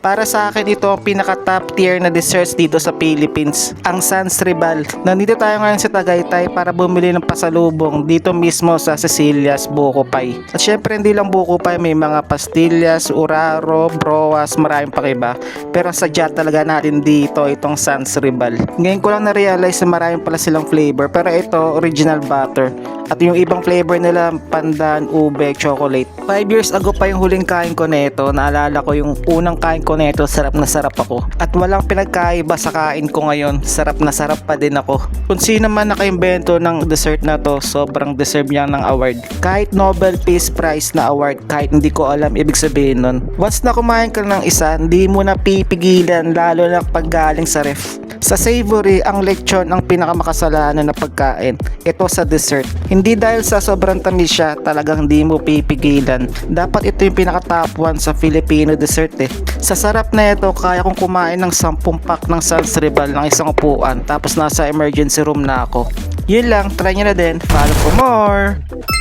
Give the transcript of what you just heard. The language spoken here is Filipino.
Para sa akin ito ang pinaka top tier na desserts dito sa Philippines, ang Sans Ribal. Nandito tayo ngayon sa Tagaytay para bumili ng pasalubong dito mismo sa Cecilia's Buko Pie. At syempre hindi lang Buko Pie, may mga pastillas, uraro, broas, maraming pa iba. Pero sadya talaga natin dito itong Sans Ribal. Ngayon ko lang na-realize na maraming pala silang flavor, pero ito original butter. At yung ibang flavor nila, pandan, ube, chocolate. 5 years ago pa yung huling kain ko nito. Naalala ko yung unang kain ko nito, sarap na sarap ako. At walang pinagkaiba sa kain ko ngayon, sarap na sarap pa din ako. Kung sino man nakaimbento ng dessert na to, sobrang deserve niya ng award. Kahit Nobel Peace Prize na award, kahit hindi ko alam ibig sabihin nun. Once na kumain ka ng isa, hindi mo na pipigilan, lalo na pag galing sa ref. Sa savory, ang lechon ang pinakamakasalanan na pagkain. Ito sa dessert. Hindi dahil sa sobrang tamis siya, talagang hindi mo pipigilan. Dapat ito yung pinaka top 1 sa Filipino dessert eh. Sa sarap na ito, kaya kong kumain ng 10 pack ng Sans Ribal ng isang upuan. Tapos nasa emergency room na ako. Yun lang, try nyo na din. Follow for more!